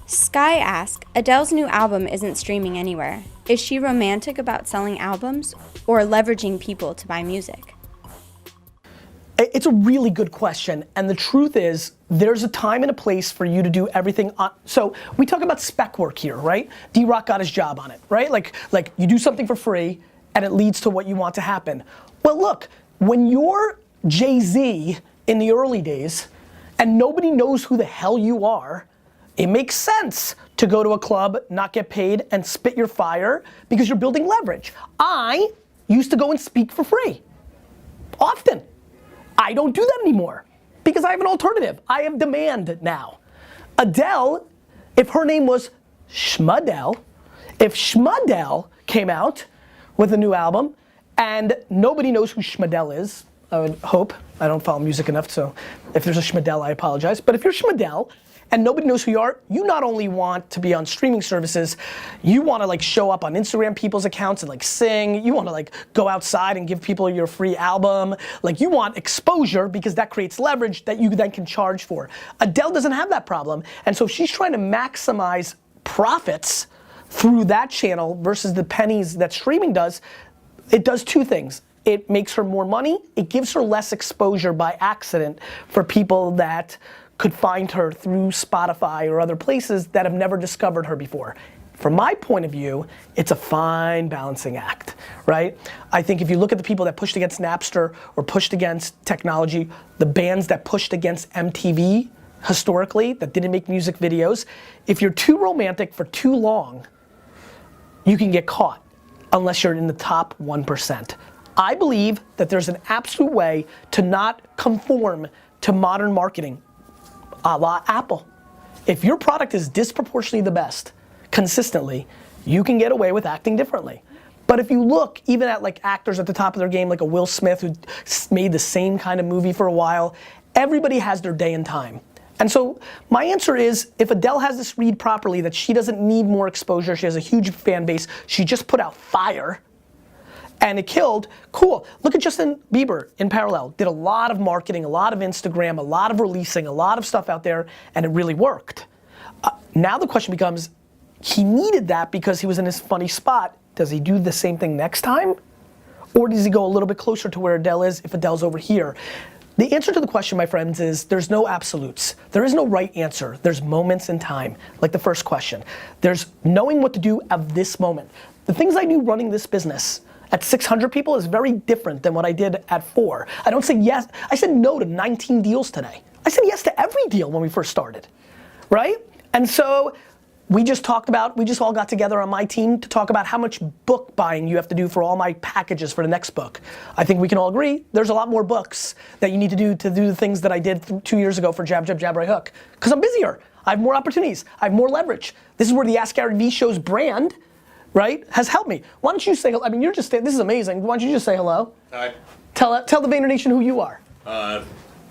Sky asks, Adele's new album isn't streaming anywhere. Is she romantic about selling albums or leveraging people to buy music? It's a really good question, and the truth is, there's a time and a place for you to do everything on, so we talk about spec work here, right? D-Rock got his job on it, right? Like you do something for free, and it leads to what you want to happen. Well look, when you're Jay-Z in the early days, and nobody knows who the hell you are, it makes sense to go to a club, not get paid, and spit your fire, because you're building leverage. I used to go and speak for free, often. I don't do that anymore because I have an alternative. I have demand now. Adele, if her name was Schmudel, if Schmudel came out with a new album and nobody knows who Schmudel is, I would hope, I don't follow music enough, so if there's a Schmudel, I apologize, but if you're Schmudel and nobody knows who you are, you not only want to be on streaming services, you want to show up on Instagram people's accounts and sing, you want to go outside and give people your free album, you want exposure because that creates leverage that you then can charge for. Adele doesn't have that problem, and so if she's trying to maximize profits through that channel versus the pennies that streaming does, it does two things. It makes her more money, it gives her less exposure by accident for people that could find her through Spotify or other places that have never discovered her before. From my point of view, it's a fine balancing act, right? I think if you look at the people that pushed against Napster or pushed against technology, the bands that pushed against MTV historically, that didn't make music videos, if you're too romantic for too long, you can get caught unless you're in the top 1%. I believe that there's an absolute way to not conform to modern marketing, a la Apple. If your product is disproportionately the best, consistently, you can get away with acting differently. But if you look even at actors at the top of their game, like a Will Smith who made the same kind of movie for a while, everybody has their day and time. And so my answer is, if Adele has this read properly, that she doesn't need more exposure, she has a huge fan base, she just put out fire, and it killed, cool. Look at Justin Bieber in parallel. Did a lot of marketing, a lot of Instagram, a lot of releasing, a lot of stuff out there, and it really worked. Now the question becomes, he needed that because he was in this funny spot. Does he do the same thing next time? Or does he go a little bit closer to where Adele is if Adele's over here? The answer to the question, my friends, is there's no absolutes. There is no right answer. There's moments in time, like the first question. There's knowing what to do at this moment. The things I do running this business at 600 people is very different than what I did at 4. I don't say yes, I said no to 19 deals today. I said yes to every deal when we first started, right? And so we just all got together on my team to talk about how much book buying you have to do for all my packages for the next book. I think we can all agree there's a lot more books that you need to do the things that I did 2 years ago for Jab, Jab, Jab, Right Hook. Because I'm busier, I have more opportunities, I have more leverage. This is where the Askgaryvee show's brand, right, has helped me. Why don't you say, I mean, this is amazing. Why don't you just say hello? Hi. Tell the VaynerNation who you are.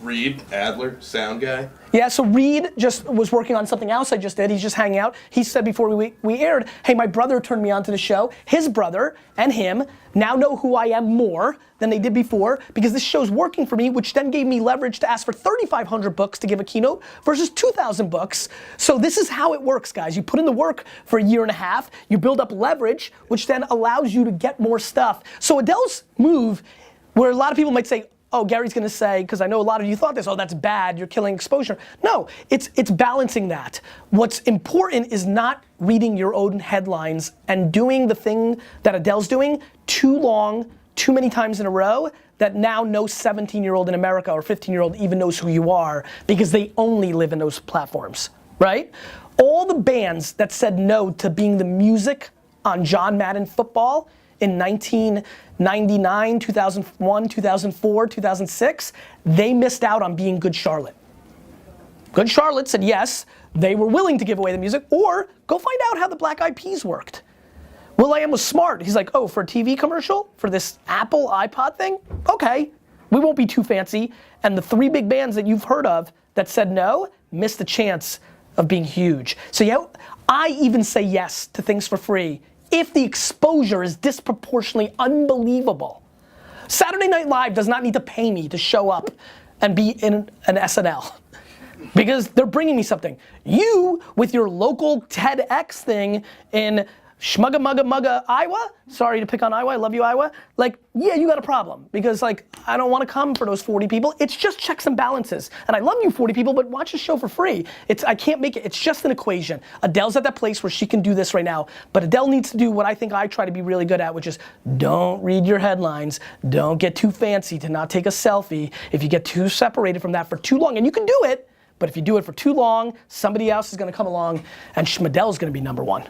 Reed Adler, sound guy. Yeah, so Reed just was working on something else I just did. He's just hanging out. He said before we aired, hey, my brother turned me on to the show. His brother and him now know who I am more than they did before because this show's working for me, which then gave me leverage to ask for 3,500 books to give a keynote versus 2,000 books. So this is how it works, guys. You put in the work for a year and a half, you build up leverage, which then allows you to get more stuff. So Adele's move, where a lot of people might say, oh, Gary's gonna say, because I know a lot of you thought this, oh, that's bad, you're killing exposure. No, it's balancing that. What's important is not reading your own headlines and doing the thing that Adele's doing too long, too many times in a row, that now no 17-year-old in America or 15-year-old even knows who you are because they only live in those platforms, right? All the bands that said no to being the music on John Madden football in 1999, 2001, 2004, 2006, they missed out on being Good Charlotte. Good Charlotte said yes, they were willing to give away the music, or go find out how the Black Eyed Peas worked. will.i.am was smart. He's like, oh, for a TV commercial? For this Apple iPod thing? Okay, we won't be too fancy. And the 3 big bands that you've heard of that said no, missed the chance of being huge. So yeah, I even say yes to things for free if the exposure is disproportionately unbelievable. Saturday Night Live does not need to pay me to show up and be in an SNL. Because they're bringing me something. You, with your local TEDx thing in Schmugga Mugga Mugga, Iowa, sorry to pick on Iowa, I love you, Iowa. Like, yeah, you got a problem. Because like, I don't wanna come for those 40 people. It's just checks and balances. And I love you 40 people, but watch the show for free. I can't make it, it's just an equation. Adele's at that place where she can do this right now, but Adele needs to do what I think I try to be really good at, which is don't read your headlines, don't get too fancy to not take a selfie. If you get too separated from that for too long, and you can do it, but if you do it for too long, somebody else is gonna come along and Schmadel's gonna be number one.